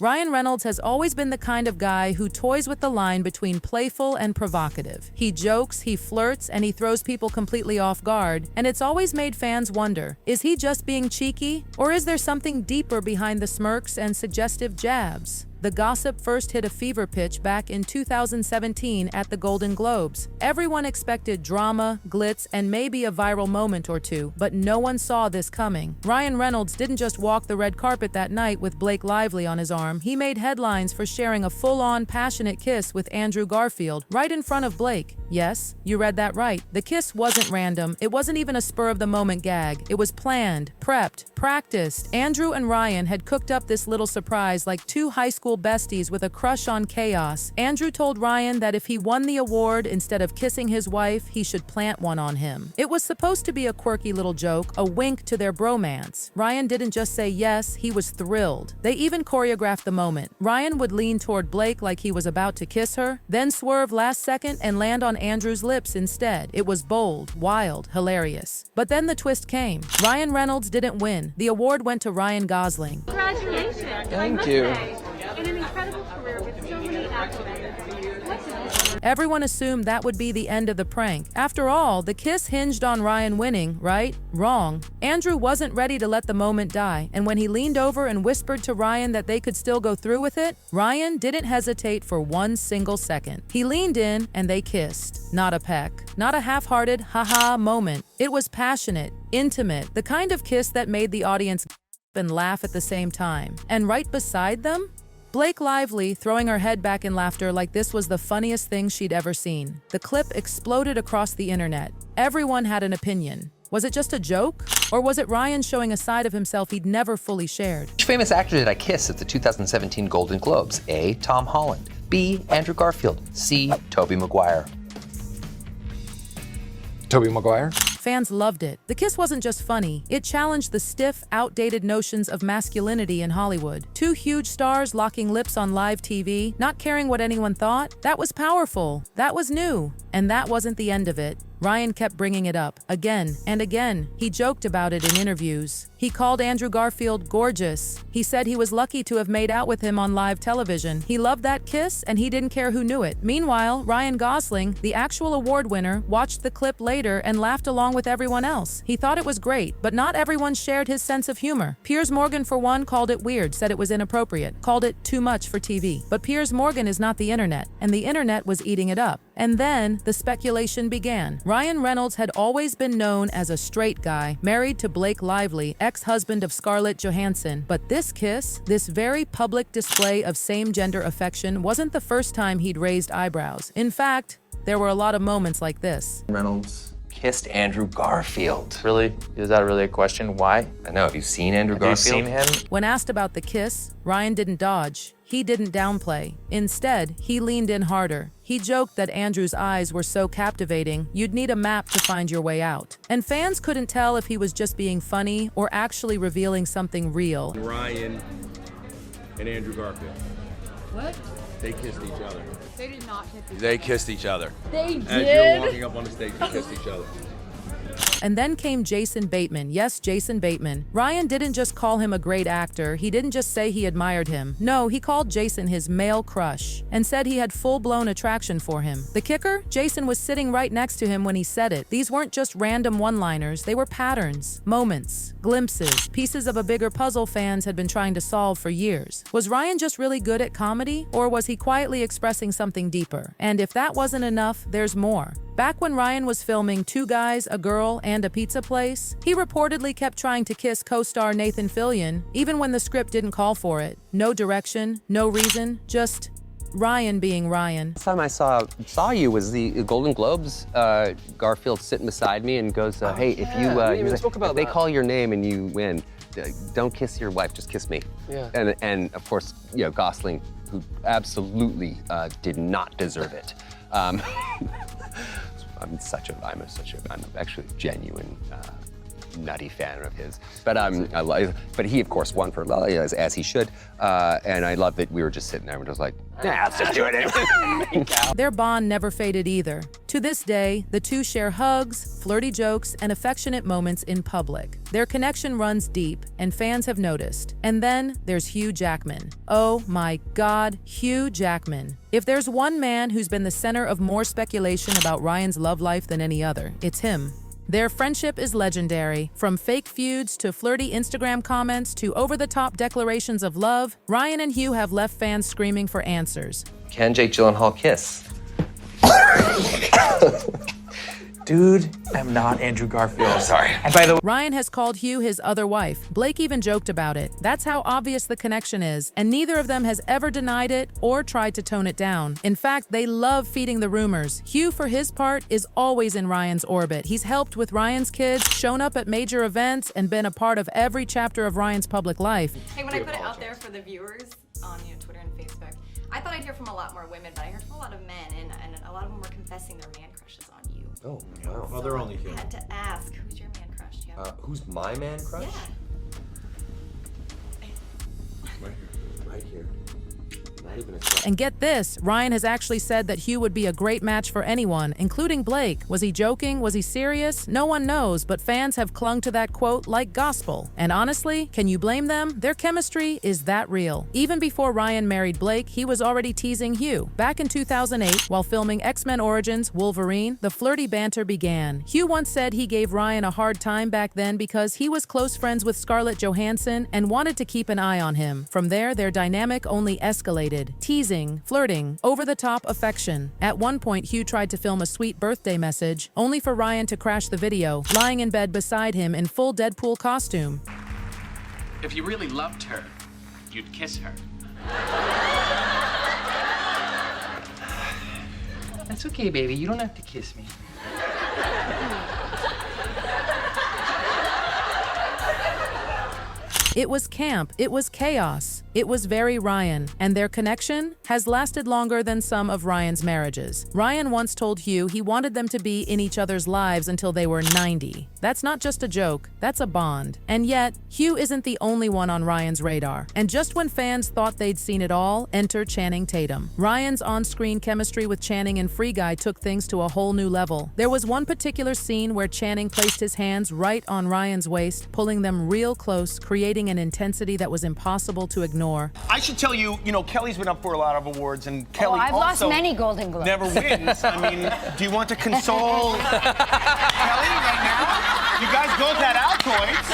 Ryan Reynolds has always been the kind of guy who toys with the line between playful and provocative. He jokes, he flirts, and he throws people completely off guard, and it's always made fans wonder, is he just being cheeky, or is there something deeper behind the smirks and suggestive jabs? The gossip first hit a fever pitch back in 2017 at the Golden Globes. Everyone expected drama, glitz, and maybe a viral moment or two, but no one saw this coming. Ryan Reynolds didn't just walk the red carpet that night with Blake Lively on his arm. He made headlines for sharing a full-on passionate kiss with Andrew Garfield right in front of Blake. Yes, you read that right. The kiss wasn't random. It wasn't even a spur-of-the-moment gag. It was planned, prepped, practiced. Andrew and Ryan had cooked up this little surprise like two high school besties with a crush on chaos. Andrew told Ryan that if he won the award, instead of kissing his wife, he should plant one on him. It was supposed to be a quirky little joke, a wink to their bromance. Ryan didn't just say yes, he was thrilled. They even choreographed the moment. Ryan would lean toward Blake like he was about to kiss her, then swerve last second and land on Andrew's lips instead. It was bold, wild, hilarious. But then the twist came. Ryan Reynolds didn't win. The award went to Ryan Gosling. Congratulations! Thank you. And an incredible career with so many accolades. What's it? Everyone assumed that would be the end of the prank. After all, the kiss hinged on Ryan winning, right? Wrong. Andrew wasn't ready to let the moment die, and when he leaned over and whispered to Ryan that they could still go through with it, Ryan didn't hesitate for one single second. He leaned in and they kissed. Not a peck. Not a half-hearted, haha moment. It was passionate, intimate, the kind of kiss that made the audience and laugh at the same time. And right beside them, Blake Lively throwing her head back in laughter like this was the funniest thing she'd ever seen. The clip exploded across the internet. Everyone had an opinion. Was it just a joke? Or was it Ryan showing a side of himself he'd never fully shared? Which famous actor did I kiss at the 2017 Golden Globes? A. Tom Holland. B. Andrew Garfield. C. Tobey Maguire. Tobey Maguire? Fans loved it. The kiss wasn't just funny, it challenged the stiff, outdated notions of masculinity in Hollywood. Two huge stars locking lips on live TV, not caring what anyone thought. That was powerful. That was new. And that wasn't the end of it. Ryan kept bringing it up, again and again. He joked about it in interviews. He called Andrew Garfield gorgeous. He said he was lucky to have made out with him on live television. He loved that kiss, and he didn't care who knew it. Meanwhile, Ryan Gosling, the actual award winner, watched the clip later and laughed along with everyone else. He thought it was great, but not everyone shared his sense of humor. Piers Morgan, for one, called it weird, said it was inappropriate, called it too much for TV. But Piers Morgan is not the internet, and the internet was eating it up. And then the speculation began. Ryan Reynolds had always been known as a straight guy, married to Blake Lively, ex-husband of Scarlett Johansson. But this kiss, this very public display of same-gender affection, wasn't the first time he'd raised eyebrows. In fact, there were a lot of moments like this. Reynolds kissed Andrew Garfield. Really? Is that really a question? Why? I know. Have you seen Andrew Have you Garfield? seen him? When asked about the kiss, Ryan didn't dodge. He didn't downplay. Instead, he leaned in harder. He joked that Andrew's eyes were so captivating, you'd need a map to find your way out. And fans couldn't tell if he was just being funny or actually revealing something real. Ryan and Andrew Garfield. What? They kissed each other. They did not kiss each other. They kissed each other. They As did? you're walking up on the stage, they kissed each other. And then came Jason Bateman. Yes, Jason Bateman. Ryan didn't just call him a great actor. He didn't just say he admired him. No, he called Jason his male crush and said he had full-blown attraction for him. The kicker? Jason was sitting right next to him when he said it. These weren't just random one-liners. They were patterns, moments, glimpses, pieces of a bigger puzzle fans had been trying to solve for years. Was Ryan just really good at comedy, or was he quietly expressing something deeper? And if that wasn't enough, there's more. Back when Ryan was filming Two Guys, a Girl, and a Pizza Place, he reportedly kept trying to kiss co-star Nathan Fillion, even when the script didn't call for it. No direction, no reason, just Ryan being Ryan. Last time I saw you was the Golden Globes. Garfield sitting beside me and goes, "Hey, if you if they call your name and you win, don't kiss your wife, just kiss me." Yeah. And of course, you know, Gosling, who absolutely did not deserve it. I'm actually a genuine nutty fan of his. But but he of course won for as he should. And I love that we were just sitting there and just like, nah, let's just do it anyway. Their bond never faded either. To this day, the two share hugs, flirty jokes, and affectionate moments in public. Their connection runs deep, and fans have noticed. And then there's Hugh Jackman. Oh my God, Hugh Jackman. If there's one man who's been the center of more speculation about Ryan's love life than any other, it's him. Their friendship is legendary. From fake feuds to flirty Instagram comments to over-the-top declarations of love, Ryan and Hugh have left fans screaming for answers. Can Jake Gyllenhaal kiss? Dude, I'm not Andrew Garfield. Sorry. And by the way, Ryan has called Hugh his other wife. Blake even joked about it. That's how obvious the connection is, and neither of them has ever denied it or tried to tone it down. In fact, they love feeding the rumors. Hugh, for his part, is always in Ryan's orbit. He's helped with Ryan's kids, shown up at major events, and been a part of every chapter of Ryan's public life. Hey, when I put it out there for the viewers on Twitter and Facebook, I thought I'd hear from a lot more women, but I heard from a lot of men, and a lot of them were confessing their man crushes on you. Oh, wow. Well, they're only I human. had to ask, who's your man crush? Do you have Who's my man crush? Yeah. Right here. Right here. Not even a And get this, Ryan has actually said that Hugh would be a great match for anyone, including Blake. Was he joking? Was he serious? No one knows, but fans have clung to that quote like gospel. And honestly, can you blame them? Their chemistry is that real. Even before Ryan married Blake, he was already teasing Hugh. Back in 2008, while filming X-Men Origins Wolverine, the flirty banter began. Hugh once said he gave Ryan a hard time back then because he was close friends with Scarlett Johansson and wanted to keep an eye on him. From there, their dynamic only escalated. Teasing, flirting, over-the-top affection. At one point, Hugh tried to film a sweet birthday message, only for Ryan to crash the video, lying in bed beside him in full Deadpool costume. If you really loved her, you'd kiss her. that's okay, baby. You don't have to kiss me. It was camp, it was chaos, it was very Ryan, and their connection has lasted longer than some of Ryan's marriages. Ryan once told Hugh he wanted them to be in each other's lives until they were 90. That's not just a joke, that's a bond. And yet, Hugh isn't the only one on Ryan's radar. And just when fans thought they'd seen it all, enter Channing Tatum. Ryan's on-screen chemistry with Channing in Free Guy took things to a whole new level. There was one particular scene where Channing placed his hands right on Ryan's waist, pulling them real close, creating an intensity that was impossible to ignore. I should tell you, Kelly's been up for a lot of awards, and Kelly I've lost also many Golden Globes. never wins. I mean, do you want to console Kelly right now? You guys both had Altoids.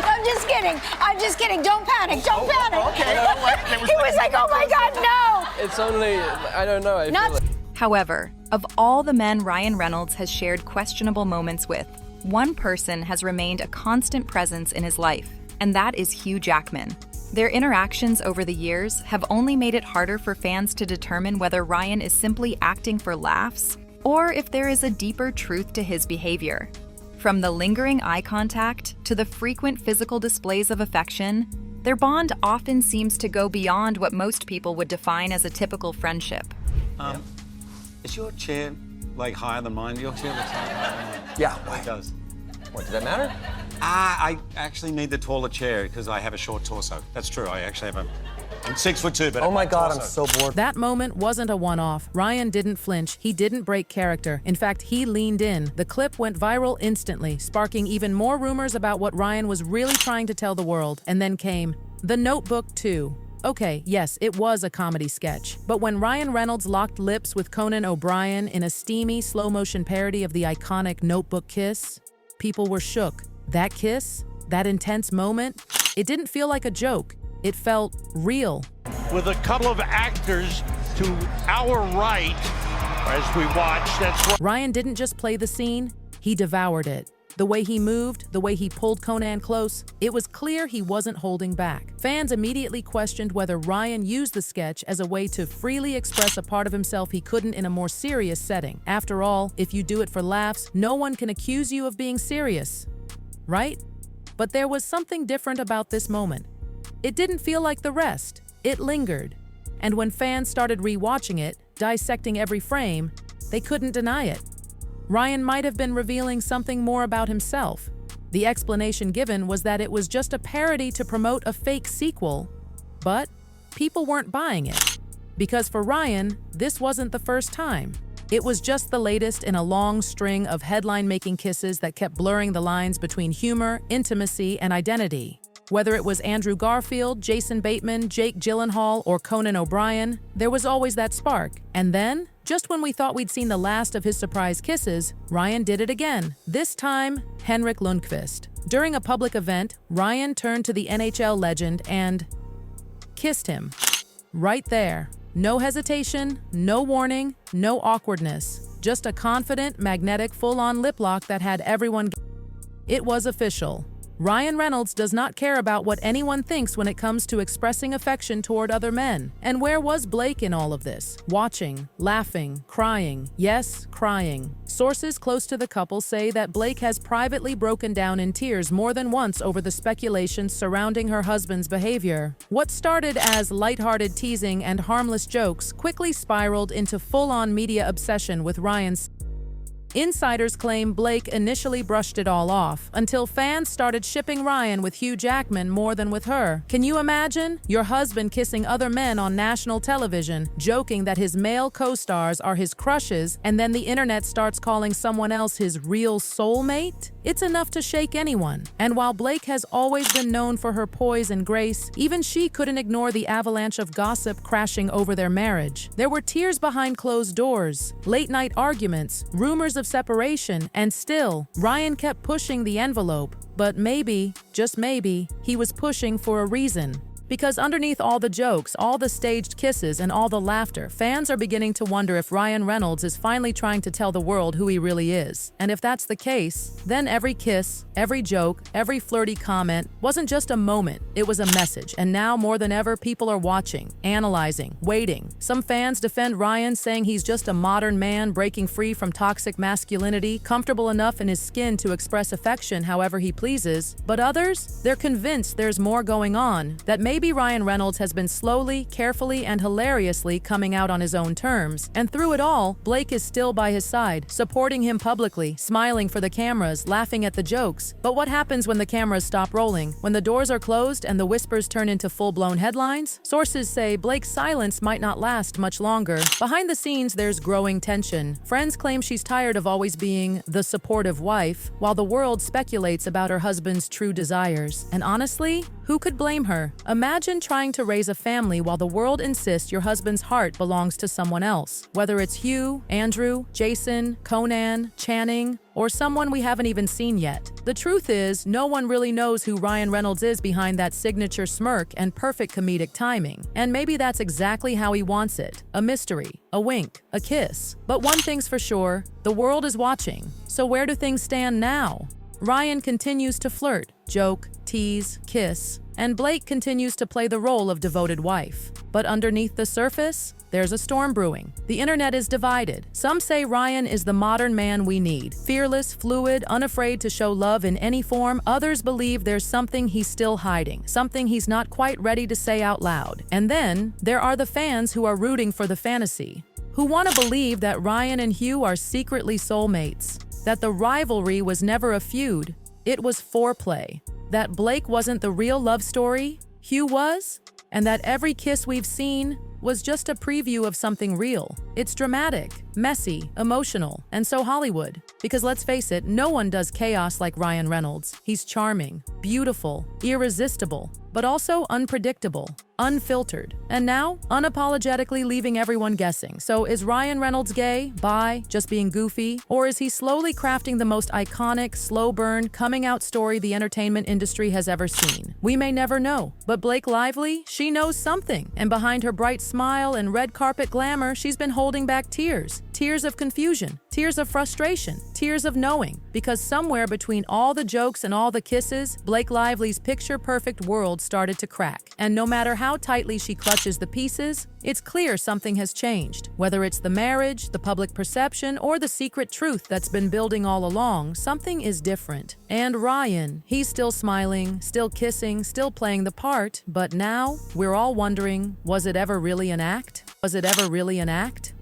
I'm just kidding. I'm just kidding. Don't panic. Don't panic. Okay, well, wait, there He was like, oh my God, no. It's only, I don't know. I Not feel like... However, of all the men Ryan Reynolds has shared questionable moments with, one person has remained a constant presence in his life, and that is Hugh Jackman. Their interactions over the years have only made it harder for fans to determine whether Ryan is simply acting for laughs or if there is a deeper truth to his behavior. From the lingering eye contact to the frequent physical displays of affection, their bond often seems to go beyond what most people would define as a typical friendship. Is your chair like higher than mine? Your chair looks higher than mine. Yeah, It does. What, does that matter? I actually need the taller chair because I have a short torso. That's true. I actually have I'm 6'2", but Oh my God, I'm so bored. That moment wasn't a one-off. Ryan didn't flinch. He didn't break character. In fact, he leaned in. The clip went viral instantly, sparking even more rumors about what Ryan was really trying to tell the world. And then came The Notebook 2. Okay, yes, it was a comedy sketch. But when Ryan Reynolds locked lips with Conan O'Brien in a steamy, slow-motion parody of the iconic Notebook kiss, people were shook. That kiss, that intense moment, it didn't feel like a joke. It felt real. With a couple of actors to our right as we watch, that's what Ryan didn't just play the scene, he devoured it. The way he moved, the way he pulled Conan close, it was clear he wasn't holding back. Fans immediately questioned whether Ryan used the sketch as a way to freely express a part of himself he couldn't in a more serious setting. After all, if you do it for laughs, no one can accuse you of being serious, right? But there was something different about this moment. It didn't feel like the rest. It lingered. And when fans started rewatching it, dissecting every frame, they couldn't deny it. Ryan might have been revealing something more about himself. The explanation given was that it was just a parody to promote a fake sequel, but people weren't buying it. Because for Ryan, this wasn't the first time. It was just the latest in a long string of headline-making kisses that kept blurring the lines between humor, intimacy, and identity. Whether it was Andrew Garfield, Jason Bateman, Jake Gyllenhaal, or Conan O'Brien, there was always that spark. And then, just when we thought we'd seen the last of his surprise kisses, Ryan did it again. This time, Henrik Lundqvist. During a public event, Ryan turned to the NHL legend and kissed him. Right there. No hesitation, no warning, no awkwardness. Just a confident, magnetic, full-on lip lock that had everyone. It was official. Ryan Reynolds does not care about what anyone thinks when it comes to expressing affection toward other men. And where was Blake in all of this? Watching, laughing, crying. Yes, crying. Sources close to the couple say that Blake has privately broken down in tears more than once over the speculations surrounding her husband's behavior. What started as lighthearted teasing and harmless jokes quickly spiraled into full-on media obsession with Ryan's. Insiders claim Blake initially brushed it all off, until fans started shipping Ryan with Hugh Jackman more than with her. Can you imagine? Your husband kissing other men on national television, joking that his male co-stars are his crushes, and then the internet starts calling someone else his real soulmate? It's enough to shake anyone. And while Blake has always been known for her poise and grace, even she couldn't ignore the avalanche of gossip crashing over their marriage. There were tears behind closed doors, late-night arguments, rumors of separation, and still, Ryan kept pushing the envelope. But maybe, just maybe, he was pushing for a reason. Because underneath all the jokes, all the staged kisses, and all the laughter, fans are beginning to wonder if Ryan Reynolds is finally trying to tell the world who he really is. And if that's the case, then every kiss, every joke, every flirty comment wasn't just a moment, it was a message. And now more than ever, people are watching, analyzing, waiting. Some fans defend Ryan, saying he's just a modern man breaking free from toxic masculinity, comfortable enough in his skin to express affection however he pleases. But others, they're convinced there's more going on, that maybe Ryan Reynolds has been slowly, carefully, and hilariously coming out on his own terms. And through it all, Blake is still by his side, supporting him publicly, smiling for the cameras, laughing at the jokes. But what happens when the cameras stop rolling? When the doors are closed and the whispers turn into full-blown headlines? Sources say Blake's silence might not last much longer. Behind the scenes, there's growing tension. Friends claim she's tired of always being the supportive wife, while the world speculates about her husband's true desires. And honestly, who could blame her? Imagine trying to raise a family while the world insists your husband's heart belongs to someone else. Whether it's Hugh, Andrew, Jason, Conan, Channing, or someone we haven't even seen yet. The truth is, no one really knows who Ryan Reynolds is behind that signature smirk and perfect comedic timing. And maybe that's exactly how he wants it. A mystery, a wink, a kiss. But one thing's for sure, the world is watching. So where do things stand now? Ryan continues to flirt, joke, tease, kiss, and Blake continues to play the role of devoted wife. But underneath the surface, there's a storm brewing. The internet is divided. Some say Ryan is the modern man we need. Fearless, fluid, unafraid to show love in any form. Others believe there's something he's still hiding, something he's not quite ready to say out loud. And then, there are the fans who are rooting for the fantasy, who want to believe that Ryan and Hugh are secretly soulmates, that the rivalry was never a feud, it was foreplay, that Blake wasn't the real love story, Hugh was, and that every kiss we've seen was just a preview of something real. It's dramatic, messy, emotional, and so Hollywood. Because let's face it, no one does chaos like Ryan Reynolds. He's charming, beautiful, irresistible, but also unpredictable, unfiltered, and now unapologetically leaving everyone guessing. So is Ryan Reynolds gay, bi, just being goofy, or is he slowly crafting the most iconic, slow burn, coming out story the entertainment industry has ever seen? We may never know, but Blake Lively, she knows something, and behind her bright smile and red carpet glamour, she's been holding back tears. Tears of confusion, tears of frustration, tears of knowing, because somewhere between all the jokes and all the kisses, Blake Lively's picture-perfect world started to crack. And no matter how tightly she clutches the pieces, it's clear something has changed. Whether it's the marriage, the public perception, or the secret truth that's been building all along, something is different. And Ryan, he's still smiling, still kissing, still playing the part, but now we're all wondering, was it ever really an act? Was it ever really an act?